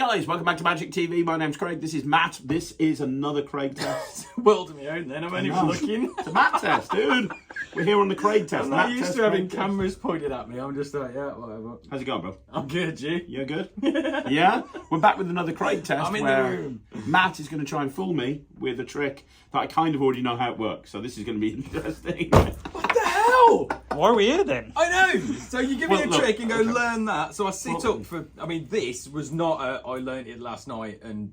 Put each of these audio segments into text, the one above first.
guys, welcome back to Magic TV. My name's Craig. This is Matt. This is another Craig test. World of my own then, I'm only looking. It's a Matt test, dude. We're here on the Craig test. I'm not used to having cameras pointed at me. I'm just like, yeah, whatever. How's it going, bro? I'm good, you? You're good? Yeah? We're back with another Craig test. I'm in where the room. Matt is going to try and fool me with a trick that I kind of already know how it works. So this is going to be interesting. What the hell? Why are we here then? I know. So you give me a trick and go okay. learn that. So I sit up for. I mean, this was not a. I learned it last night, and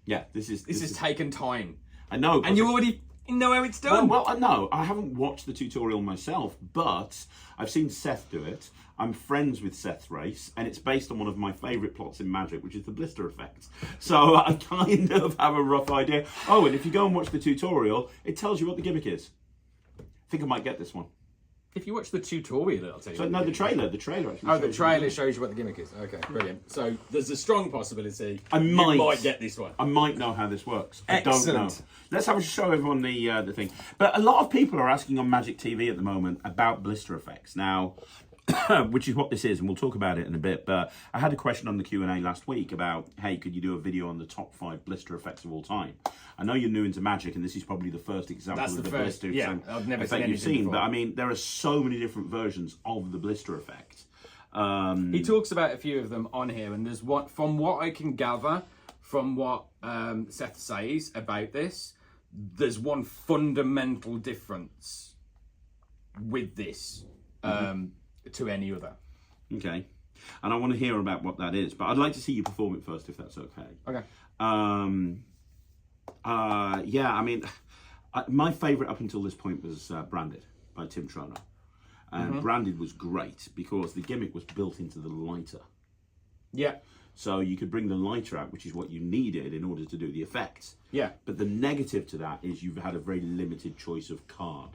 Yeah, this is taken time. I know. And you already know how it's done. Well, no, I haven't watched the tutorial myself, but I've seen Seth do it. I'm friends with Seth Race, and it's based on one of my favourite plots in Magic, which is the blister effect. So I kind of have a rough idea. Oh, and if you go and watch the tutorial, it tells you what the gimmick is. I think I might get this one. If you watch the tutorial, it'll tell you. So no, the trailer actually. Oh, the shows trailer shows you what the gimmick is. Okay, brilliant. So there's a strong possibility I might get this one. I might know how this works. I don't know. Excellent. Let's have a show everyone the thing. But a lot of people are asking on Magic TV at the moment about blister effects. Now, which is what this is, and we'll talk about it in a bit. But I had a question on the Q&A last week about, hey, could you do a video on the top 5 blister effects of all time? I know you're new into Magic, and this is probably the first example of the blister I've never seen effect you've seen. before. But I mean, there are so many different versions of the blister effect. He talks about a few of them on here, and there's one, from what I can gather from what Seth says about this, there's one fundamental difference with this to any other. Okay. And I want to hear about what that is, but I'd like to see you perform it first, if that's okay. Okay. Yeah, I mean, my favourite up until this point was Branded by Tim Trono. And Branded was great because the gimmick was built into the lighter. Yeah. So you could bring the lighter out, which is what you needed in order to do the effects. Yeah. But the negative to that is you've had a very limited choice of card.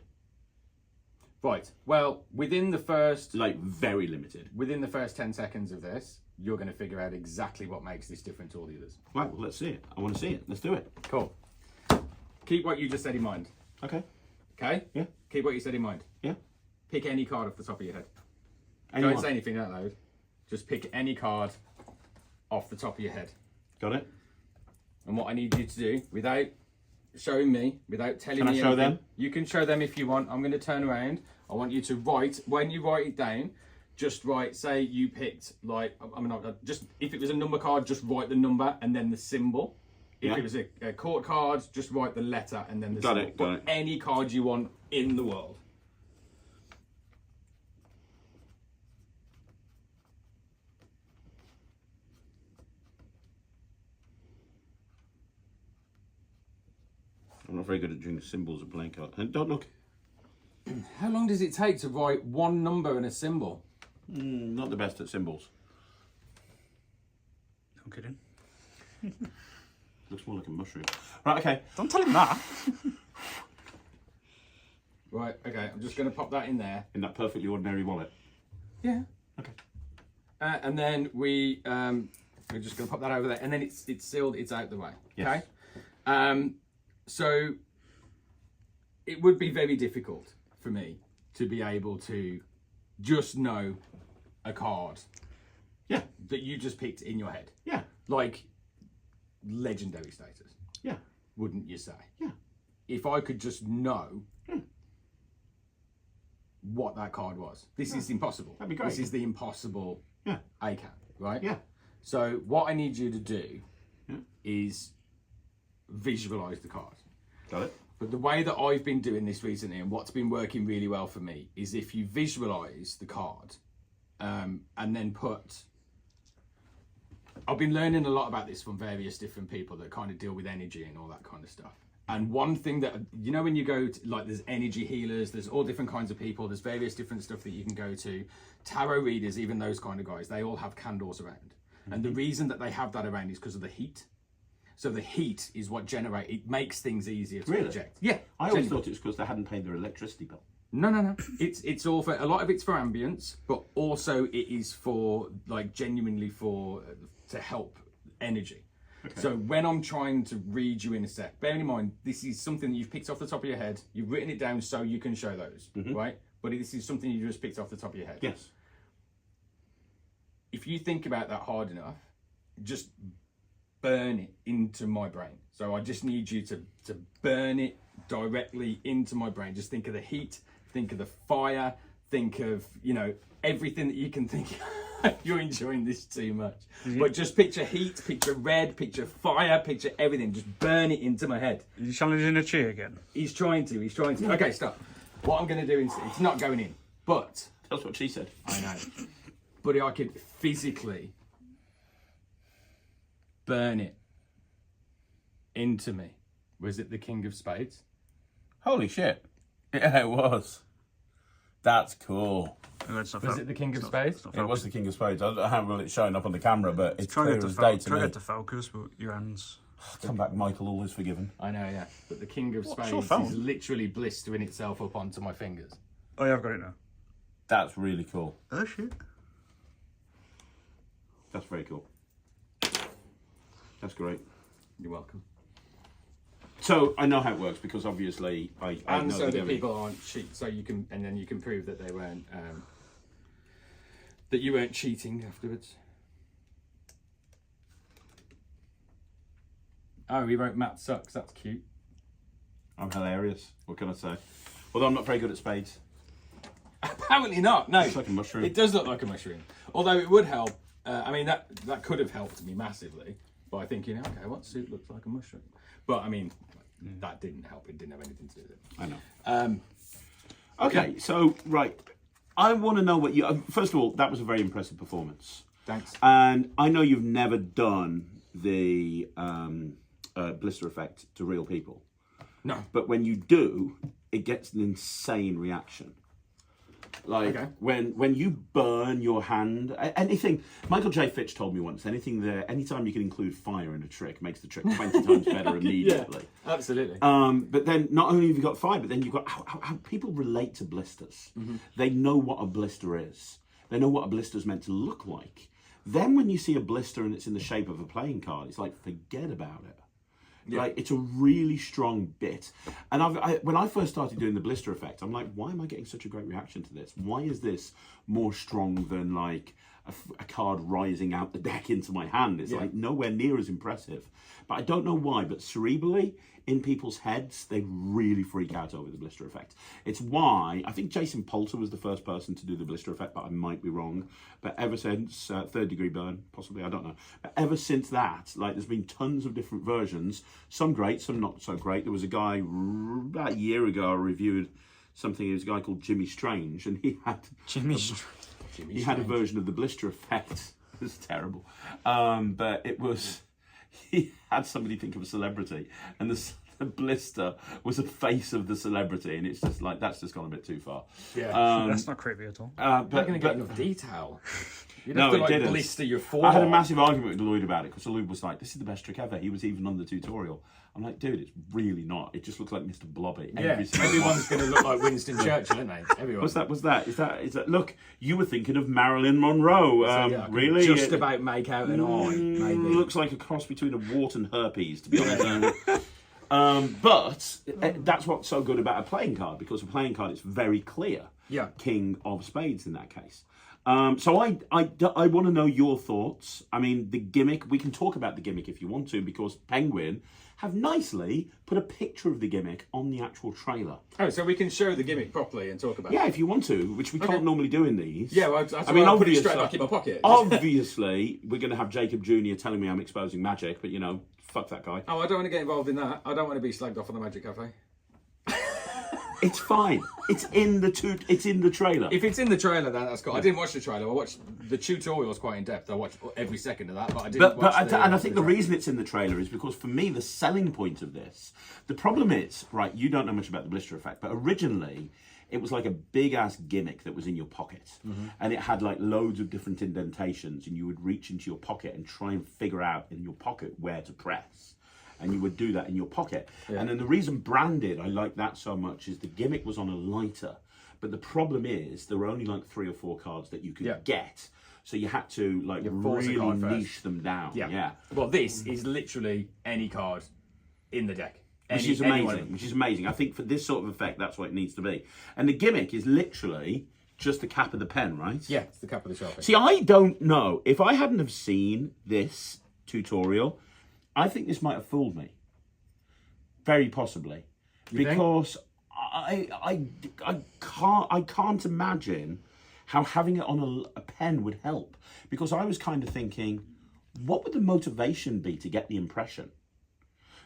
Right. Well, within the first... Like, very limited. Within the first 10 seconds of this, you're going to figure out exactly what makes this different to all the others. Right, well, let's see it. I want to see it. Let's do it. Cool. Keep what you just said in mind. Okay. Okay? Yeah. Keep what you said in mind. Yeah. Pick any card off the top of your head. Anyone? Don't say anything out loud. Just pick any card off the top of your head. Got it? And what I need you to do, without showing me, without telling me Can I show anything, them? you can show them if you want. I'm going to turn around. I want you to write, when you write it down, just write, say you picked, like, I mean, just, if it was a number card, just write the number and then the symbol. If it was a court card, just write the letter and then the symbol. Got it. Any card you want in the world. I'm not very good at doing symbols of playing cards. And don't look. How long does it take to write one number and a symbol? Not the best at symbols. I'm kidding. Looks more like a mushroom. Right, okay. Don't tell him that. Right, okay, I'm just going to pop that in there. In that perfectly ordinary wallet. Yeah. Okay. And then we're just going to pop that over there, and then it's sealed, it's out the way. Yes. Okay. So it would be very difficult for me to be able to just know a card Yeah. that you just picked in your head. Yeah. Like legendary status, Yeah. wouldn't you say? Yeah. If I could just know what that card was. This is impossible. That'd be great. This is the impossible ACAN, right? Yeah. So what I need you to do is visualize the card. Got it? But the way that I've been doing this recently and what's been working really well for me is if you visualize the card and then put... I've been learning a lot about this from various different people that kind of deal with energy and all that kind of stuff. And one thing that, you know, when you go to, like, there's energy healers, there's all different kinds of people, there's various different stuff that you can go to. Tarot readers, even those kind of guys, they all have candles around. And the reason that they have that around is because of the heat. So the heat is what it makes things easier to project. Yeah. I always thought it was because they hadn't paid their electricity bill. No. It's all for, a lot of it's for ambience, but also it is for, like, genuinely to help energy. Okay. So when I'm trying to read you in a set, bearing in mind, this is something that you've picked off the top of your head, you've written it down so you can show those, right? But this is something you just picked off the top of your head. Yes. If you think about that hard enough, just burn it into my brain. So I just need you to burn it directly into my brain. Just think of the heat, think of the fire, think of, you know, everything that you can think of. You're enjoying this too much. But just picture heat, picture red, picture fire, picture everything. Just burn it into my head. Are you challenging a cheer again? He's trying to. Okay, stop. What I'm going to do is, it's not going in, but... That's what she said. I know. But I could physically burn it into me. Was it the King of Spades? Holy shit. Yeah, it was. That's cool. Was it the King of Spades? It was the King of Spades. I don't know how well it's showing up on the camera, but it's Try clear to as day to try me. to get to focus, but your hands. Come back, Michael, all is forgiven. I know, yeah. But the King of your Spades phone? is literally blistering itself up onto my fingers. Oh yeah, I've got it now. That's really cool. Oh shit. That's very cool. That's great. You're welcome. So I know how it works because obviously I And know so the that gimmick. people aren't cheat, so you can, and then you can prove that they weren't, that you weren't cheating afterwards. Oh, he wrote Matt sucks. That's cute. I'm hilarious. What can I say? Although I'm not very good at spades. Apparently not. No, It's like a mushroom. It does look like a mushroom. Although it would help. I mean, that could have helped me massively by thinking, okay, what suit looks like a mushroom? But I mean, that didn't help. It didn't have anything to do with it. I know. Okay, so right, I want to know what you. First of all, that was a very impressive performance. Thanks. And I know you've never done the blister effect to real people. No. But when you do, it gets an insane reaction. Like when you burn your hand, anything. Michael J. Fitch told me once, anytime you can include fire in a trick makes the trick 20 times better immediately. Yeah, absolutely. But then not only have you got fire, but then you've got how people relate to blisters. Mm-hmm. They know what a blister is. They know what a blister is meant to look like. Then when you see a blister and it's in the shape of a playing card, it's like, forget about it. Yeah. Like, it's a really strong bit. And when I first started doing the blister effect, I'm like, why am I getting such a great reaction to this? Why is this more strong than like a card rising out the deck into my hand? It's like nowhere near as impressive. But I don't know why, but cerebrally, in people's heads, they really freak out over the blister effect. It's why, I think Jason Poulter was the first person to do the blister effect, but I might be wrong. But ever since, third degree burn, possibly, I don't know. But ever since that, like, there's been tons of different versions, some great, some not so great. There was a guy about a year ago I reviewed something, it was a guy called Jimmy Strange, and he had he had a version of the blister effect. It was terrible. But it was, he had somebody think of a celebrity, and the blister was a face of the celebrity, and it's just like, that's just gone a bit too far. Yeah, that's not creepy at all. But not going to get enough detail. You'd No, have to, it like, didn't. blister your forearm. I had a massive argument with Lloyd about it because Lloyd was like, this is the best trick ever. He was even on the tutorial. I'm like, dude, it's really not. It just looks like Mr. Blobby. Yeah, everyone's going to look like Winston Churchill, isn't they? Everyone. What's that? Is that? Look, you were thinking of Marilyn Monroe. I could really? just about make out an eye, maybe. Looks like a cross between a wart and herpes, to be honest. But that's what's so good about a playing card, because a playing card is very clear. Yeah. King of spades in that case. So I want to know your thoughts. I mean, the gimmick, we can talk about the gimmick if you want to, because Penguin have nicely put a picture of the gimmick on the actual trailer. Oh, so we can show the gimmick properly and talk about it? Yeah, if you want to, which we can't normally do in these. Yeah, well, I'll put it straight back in my pocket. Obviously, we're going to have Jacob Jr. telling me I'm exposing magic, but, you know, fuck that guy. Oh, I don't want to get involved in that. I don't want to be slagged off on the Magic Cafe. It's fine. It's in the trailer. If it's in the trailer, then that's cool. I didn't watch the trailer. I watched the tutorials quite in depth. I watched every second of that, but I didn't watch and I think the reason it's in the trailer is because, for me, the selling point of this, the problem is, right, you don't know much about the blister effect, but originally it was like a big ass gimmick that was in your pocket, and it had like loads of different indentations, and you would reach into your pocket and try and figure out in your pocket where to press. And you would do that in your pocket. Yeah. And then the reason branded, I like that so much, is the gimmick was on a lighter. But the problem is there were only like 3 or 4 cards that you could get. So you had to like really niche them down. Yeah. Well, this is literally any card in the deck. Which is amazing. I think for this sort of effect, that's what it needs to be. And the gimmick is literally just the cap of the pen, right? Yeah, it's the cap of the Sharpie. See, I don't know. If I hadn't have seen this tutorial. I think this might have fooled me. Very possibly. You think? Because I can't imagine how having it on a pen would help. Because I was kind of thinking, what would the motivation be to get the impression?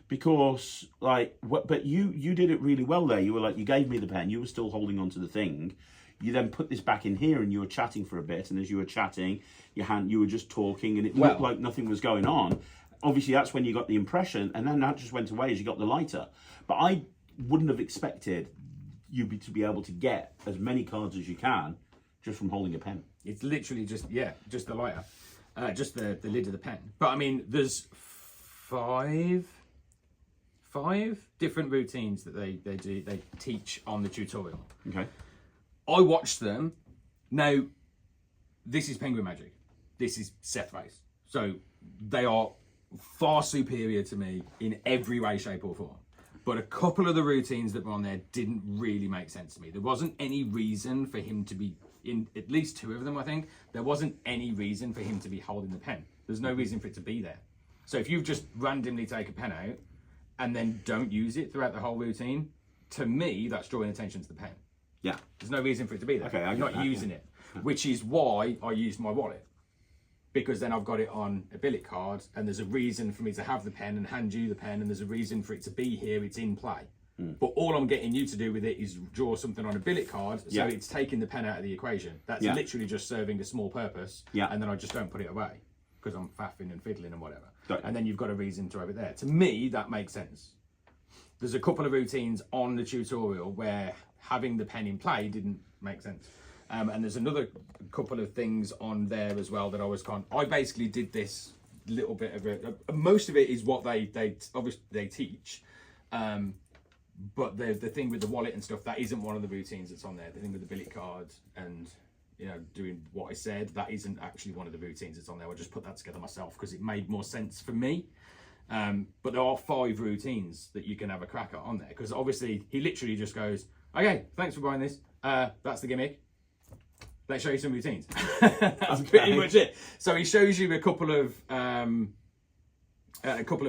Because but you did it really well there. You were like, you gave me the pen, you were still holding on to the thing. You then put this back in here and you were chatting for a bit, and as you were chatting, you were just talking, and it looked like nothing was going on. Obviously that's when you got the impression, and then that just went away as you got the lighter. But I wouldn't have expected you to be able to get as many cards as you can just from holding a pen. It's literally just the lighter, just the lid of the pen. But I mean, there's five different routines that they teach on the tutorial. Okay. I watched them. Now, this is Penguin Magic. This is Seth Race. So they are far superior to me in every way, shape or form. But a couple of the routines that were on there didn't really make sense to me. There wasn't any reason for him to be, in at least two of them, I think, there wasn't any reason for him to be holding the pen. There's no reason for it to be there. So if you just randomly take a pen out and then don't use it throughout the whole routine, to me, that's drawing attention to the pen. Yeah. There's no reason for it to be there. Okay, You're not using it, which is why I used my wallet. Because then I've got it on a billet card, and there's a reason for me to have the pen and hand you the pen, and there's a reason for it to be here, it's in play. But all I'm getting you to do with it is draw something on a billet card, so it's taking the pen out of the equation. That's literally just serving a small purpose, and then I just don't put it away, because I'm faffing and fiddling and whatever. And then you've got a reason to have it there. To me, that makes sense. There's a couple of routines on the tutorial where having the pen in play didn't make sense. And there's another couple of things on there as well that I basically did this little bit of it. Most of it is what they obviously they teach. But the thing with the wallet and stuff, that isn't one of the routines that's on there. The thing with the billet card and, you know, doing what I said, that isn't actually one of the routines that's on there. I just put that together myself because it made more sense for me. But there are 5 routines that you can have a crack at on there, because obviously he literally just goes, okay, thanks for buying this. That's the gimmick. Let's show you some routines. That's pretty much it. So he shows you a couple of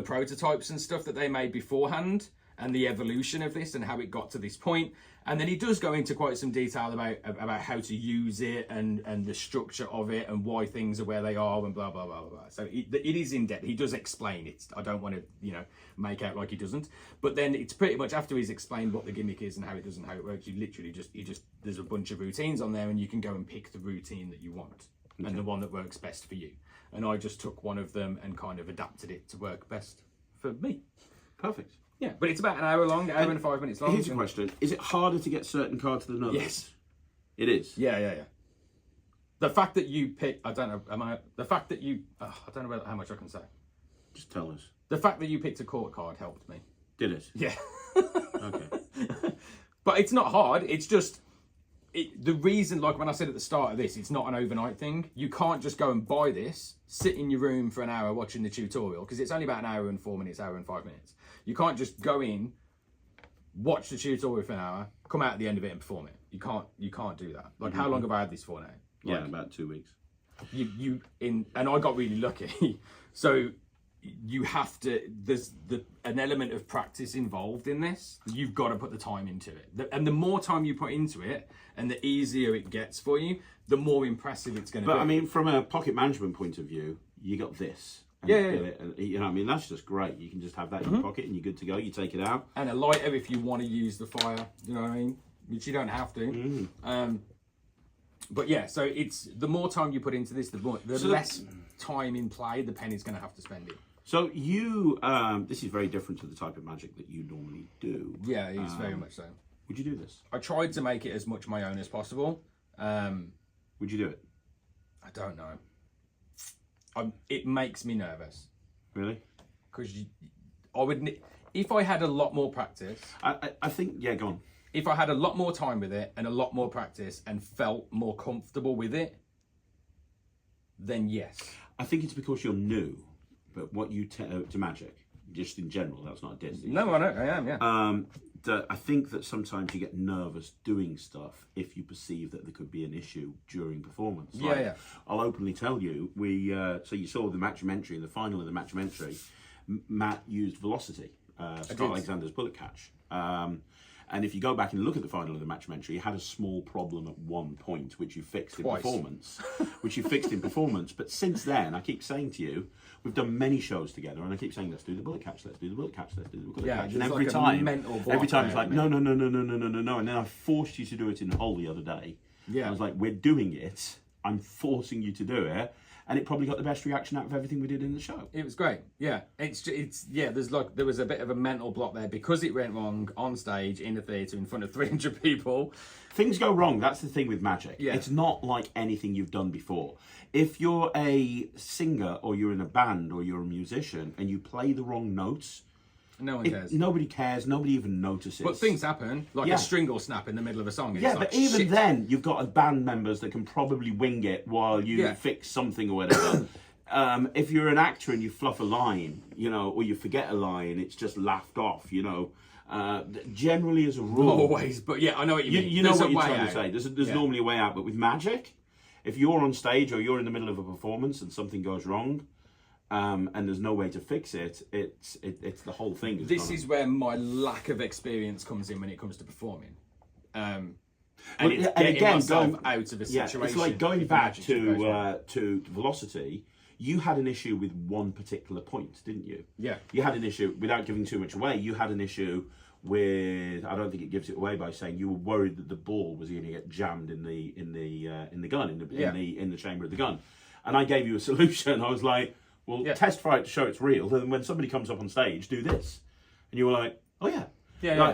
prototypes and stuff that they made beforehand, and the evolution of this and how it got to this point. And then he does go into quite some detail about how to use it and the structure of it and why things are where they are and blah, blah, blah, blah. So it is in depth. He does explain it. I don't want to, make out like he doesn't. But then it's pretty much after he's explained what the gimmick is and how it does and how it works, you literally there's a bunch of routines on there, and you can go and pick the routine that you want and the one that works best for you. And I just took one of them and kind of adapted it to work best for me. Perfect. Yeah, but it's about an hour long, hour and 5 minutes long. Here's a question. Is it harder to get certain cards than others? Yes. It is? Yeah. The fact that you pick, I don't know how much I can say. Just tell us. The fact that you picked a court card helped me. Did it? Yeah. Okay. But it's not hard, it's just, the reason, like when I said at the start of this, it's not an overnight thing. You can't just go and buy this, sit in your room for an hour watching the tutorial, because it's only about an hour and 4 minutes, hour and 5 minutes. You can't just go in, watch the tutorial for an hour, come out at the end of it and perform it. You can't do that. Like, how long have I had this for now? Like, Yeah, about 2 weeks. And I got really lucky. So you have to, there's an element of practice involved in this. You've got to put the time into it. And the more time you put into it and the easier it gets for you, the more impressive it's going to be. But I mean, from a pocket management point of view, you got this. Yeah. And, you know what I mean? That's just great. You can just have that in your pocket and you're good to go. You take it out. And a lighter if you want to use the fire, you know what I mean? Which you don't have to. But yeah, so it's the more time you put into this, the less time in play the pen is going to have to spend it. So you, this is very different to the type of magic that you normally do. Yeah, it is very much so. Would you do this? I tried to make it as much my own as possible. Would you do it? I don't know. It makes me nervous. Really? Because if I had a lot more practice. I think, yeah, go on. If I had a lot more time with it and a lot more practice and felt more comfortable with it, then yes. I think it's because you're new, but what you to magic, just in general, that's not a diss. No, I know, I am, yeah. I think that sometimes you get nervous doing stuff if you perceive that there could be an issue during performance. Like, I'll openly tell you, so you saw the matchmentary, in the final of the matchmentary, Matt used velocity, Scott Alexander's bullet catch. And if you go back and look at the final of the matchmentary, you had a small problem at one point, which you fixed in performance. But since then, I keep saying to you, we've done many shows together, and I keep saying, let's do the bullet catch, let's do the bullet catch, let's do the bullet catch. And every time it's like, no. And then I forced you to do it in Hull the other day. I was like, we're doing it. I'm forcing you to do it. And it probably got the best reaction out of everything we did in the show. It was great. Yeah, there was a bit of a mental block there because it went wrong on stage in the theatre in front of 300 people. Things go wrong. That's the thing with magic. Yeah. It's not like anything you've done before. If you're a singer or you're in a band or you're a musician and you play the wrong notes, no one cares. Nobody cares. Nobody even notices. But things happen, like a string will snap in the middle of a song. And but even then, you've got band members that can probably wing it while you fix something or whatever. If you're an actor and you fluff a line, or you forget a line, it's just laughed off, generally as a rule. Always, but I know what you mean. You know what you're trying to say. There's normally a way out, but with magic, if you're on stage or you're in the middle of a performance and something goes wrong, and there's no way to fix it, it's the whole thing. This is where my lack of experience comes in when it comes to performing. And again, myself out of a situation. It's like going back to velocity. You had an issue with one particular point, didn't you? Yeah. You had an issue, without giving too much away, you had an issue with, I don't think it gives it away by saying you were worried that the ball was going to get jammed in the gun, in the chamber of the gun. And I gave you a solution. I was like, well, test fire it to show it's real. Then when somebody comes up on stage, do this. And you were like, oh yeah.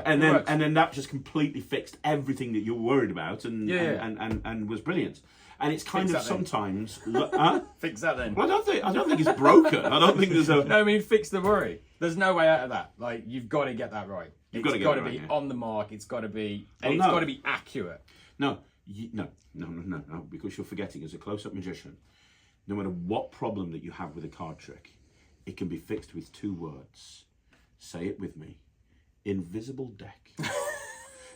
And then that just completely fixed everything that you were worried about and was brilliant. And it's kind of sometimes fix that then. Well, I don't think it's broken. I don't think there's a no. I mean, fix the worry. There's no way out of that. Like, you've got to get that right. It's got to be on the mark. It's got to be got to be accurate. No, because you're forgetting, as a close-up magician, no matter what problem that you have with a card trick, it can be fixed with 2 words. Say it with me. Invisible deck.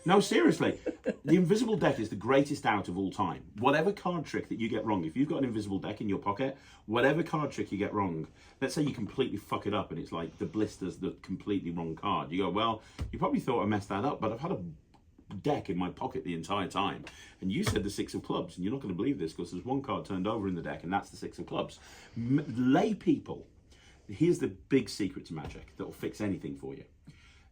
No, seriously. The invisible deck is the greatest out of all time. Whatever card trick that you get wrong, if you've got an invisible deck in your pocket, whatever card trick you get wrong, let's say you completely fuck it up and it's like the blister's the completely wrong card. You go, well, you probably thought I messed that up, but I've had a deck in my pocket the entire time. And you said the 6 of clubs, and you're not going to believe this because there's one card turned over in the deck, and that's the 6 of clubs. Lay people, here's the big secret to magic that will fix anything for you.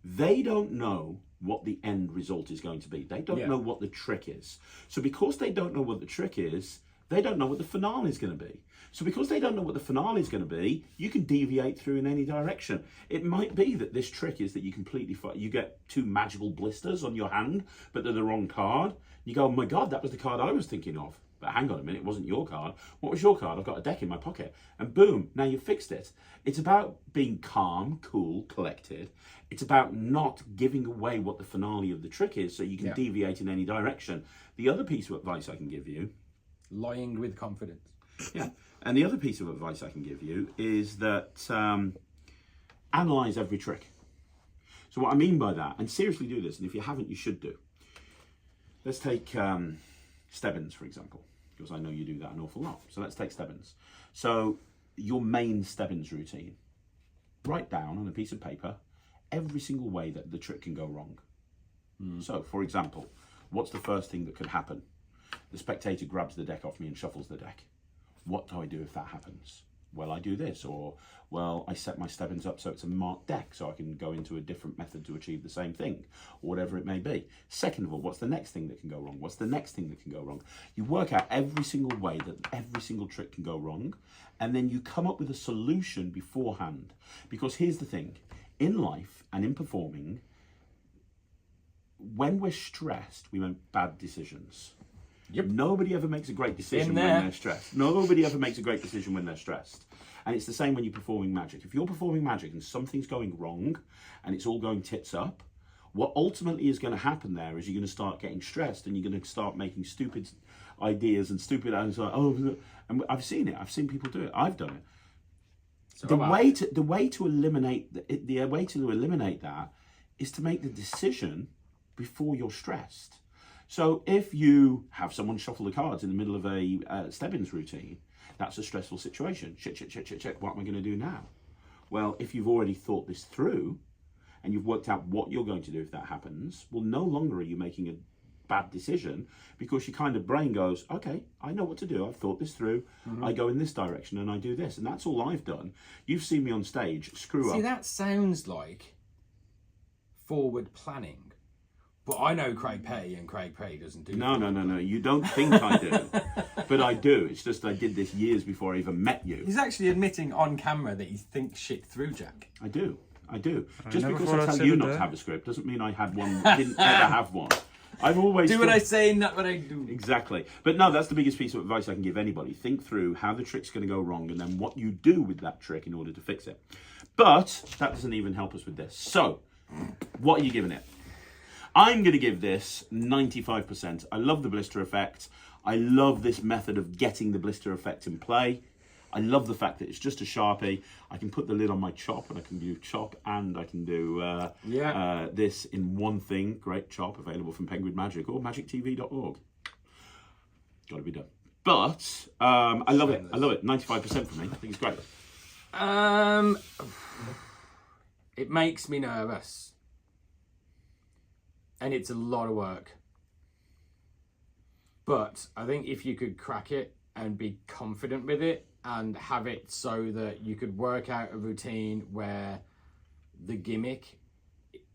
They don't know what the end result is going to be. They don't know what the trick is. So because they don't know what the trick is, they don't know what the finale is going to be. So because they don't know what the finale is going to be, you can deviate through in any direction. It might be that this trick is that you get 2 magical blisters on your hand, but they're the wrong card. You go, oh my God, that was the card I was thinking of. But hang on a minute, it wasn't your card. What was your card? I've got a deck in my pocket. And boom, now you've fixed it. It's about being calm, cool, collected. It's about not giving away what the finale of the trick is so you can deviate in any direction. The other piece of advice I can give you... lying with confidence. Yeah. And the other piece of advice I can give you is that analyse every trick. So what I mean by that, and seriously do this, and if you haven't, you should do. Let's take Stebbins, for example, because I know you do that an awful lot. So let's take Stebbins. So your main Stebbins routine. Write down on a piece of paper every single way that the trick can go wrong. So, for example, what's the first thing that could happen? The spectator grabs the deck off me and shuffles the deck. What do I do if that happens? Well, I do this, or, well, I set my Stebbins up so it's a marked deck so I can go into a different method to achieve the same thing, or whatever it may be. Second of all, what's the next thing that can go wrong? What's the next thing that can go wrong? You work out every single way that every single trick can go wrong, and then you come up with a solution beforehand. Because here's the thing, in life and in performing, when we're stressed, we make bad decisions. Yep. Nobody ever makes a great decision when they're stressed. Nobody ever makes a great decision when they're stressed. And it's the same when you're performing magic. If you're performing magic and something's going wrong and it's all going tits up, what ultimately is going to happen there is you're going to start getting stressed and you're going to start making stupid ideas and stupid and like, oh, and I've seen it. I've seen people do it. I've done it. So the way to eliminate that is to make the decision before you're stressed. So if you have someone shuffle the cards in the middle of a Stebbins routine, that's a stressful situation. Shit, what am I going to do now? Well, if you've already thought this through and you've worked out what you're going to do if that happens, well, no longer are you making a bad decision, because your kind of brain goes, okay, I know what to do. I've thought this through. I go in this direction and I do this. And that's all I've done. You've seen me on stage screw up. See, that sounds like forward planning. But I know Craig Petty, and Craig Petty doesn't do No. You don't think I do. But I do. It's just I did this years before I even met you. He's actually admitting on camera that he thinks shit through, Jack. I do. Just never because thought I I'd tell say you it not to there. have a script doesn't mean I had one, didn't ever have one. I've always Do what I say, not what I do. Exactly. But no, that's the biggest piece of advice I can give anybody. Think through how the trick's going to go wrong and then what you do with that trick in order to fix it. But that doesn't even help us with this. So, what are you giving it? I'm going to give this 95%. I love the blister effect. I love this method of getting the blister effect in play. I love the fact that it's just a Sharpie. I can put the lid on my chop, and I can do chop, and I can do this in one thing. Great chop, available from Penguin Magic or magictv.org. Got to be done. But I love it. 95% for me. I think it's great. It makes me nervous. And it's a lot of work. But I think if you could crack it and be confident with it and have it so that you could work out a routine where the gimmick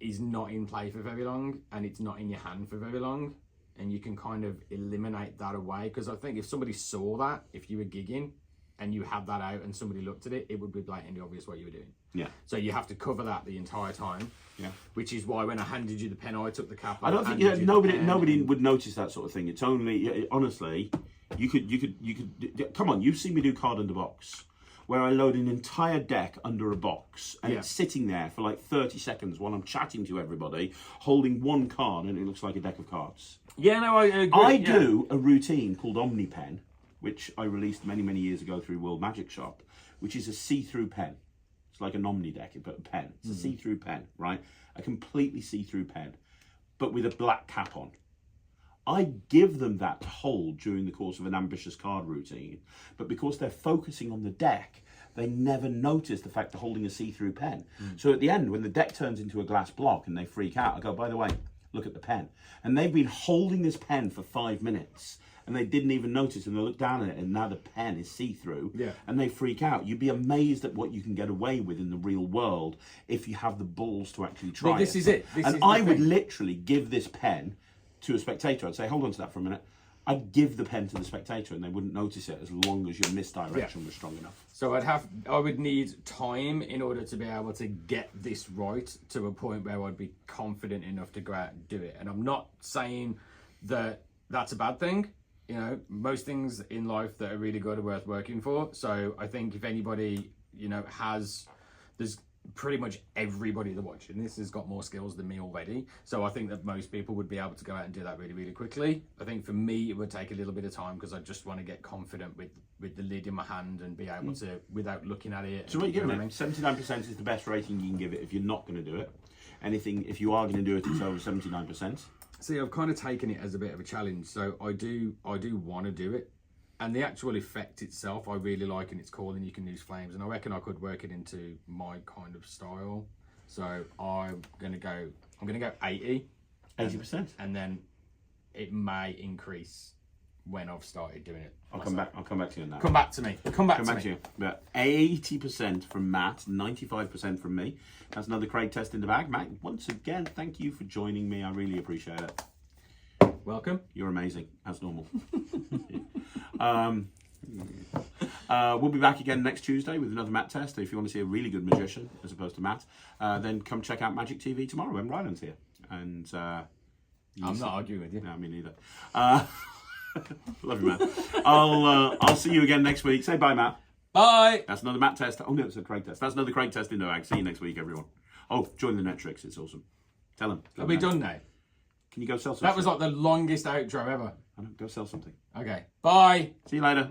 is not in play for very long and it's not in your hand for very long, and you can kind of eliminate that away. Because I think if somebody saw that, if you were gigging and you had that out and somebody looked at it, it would be blatantly obvious what you were doing. Yeah. So you have to cover that the entire time. Yeah. Which is why when I handed you the pen, I took the cap off. I don't think nobody would notice that sort of thing. It's only honestly, you could come on. You've seen me do card under box, where I load an entire deck under a box and it's sitting there for like 30 seconds while I'm chatting to everybody, holding one card, and it looks like a deck of cards. Yeah, no, I agree. I do a routine called OmniPen, which I released many years ago through World Magic Shop, which is a see-through pen. It's like an Omni deck, but a pen. It's a see-through pen, right? A completely see-through pen, but with a black cap on. I give them that to hold during the course of an ambitious card routine, but because they're focusing on the deck, they never notice the fact they're holding a see-through pen. So at the end, when the deck turns into a glass block and they freak out, I go, by the way, look at the pen. And they've been holding this pen for 5 minutes, and they didn't even notice, and they look down at it, and now the pen is see-through, and they freak out. You'd be amazed at what you can get away with in the real world if you have the balls to actually try this is it. This and is I would literally give this pen to a spectator. I'd say, hold on to that for a minute. I'd give the pen to the spectator, and they wouldn't notice it as long as your misdirection was strong enough. So I would need time in order to be able to get this right to a point where I'd be confident enough to go out and do it. And I'm not saying that that's a bad thing. You know, most things in life that are really good are worth working for. So I think if anybody, there's pretty much everybody that's watching this has got more skills than me already. So I think that most people would be able to go out and do that really quickly. I think for me, it would take a little bit of time because I just want to get confident with the lid in my hand and be able to, without looking at it. So what are you giving it? 79% is the best rating you can give it if you're not going to do it. Anything, if you are going to do it, it's over 79%. See, I've kind of taken it as a bit of a challenge, so I do want to do it, and the actual effect itself I really like, and it's cool, and you can use flames, and I reckon I could work it into my kind of style. So I'm gonna go 80, 80%, and then it may increase when I've started doing it. I'll come back to you on that. Come back to me. Come back to you. But 80% from Matt, 95% from me. That's another Craig test in the bag. Matt, once again, thank you for joining me. I really appreciate it. Welcome. You're amazing, as normal. We'll be back again next Tuesday with another Matt test. If you want to see a really good magician as opposed to Matt, then come check out Magic TV tomorrow when Ryland's here. And I'm not arguing with you. No, me neither. Love you, man. I'll see you again next week. Say bye, Matt. Bye. That's another Matt test. Oh no, it's a Craig test. That's another Craig test in the bag. See you next week, everyone. Oh, join the NETRIX. It's awesome. Tell them. Are we done now? Can you go sell something? That was like the longest outro ever. I don't go sell something. Okay. Bye. See you later.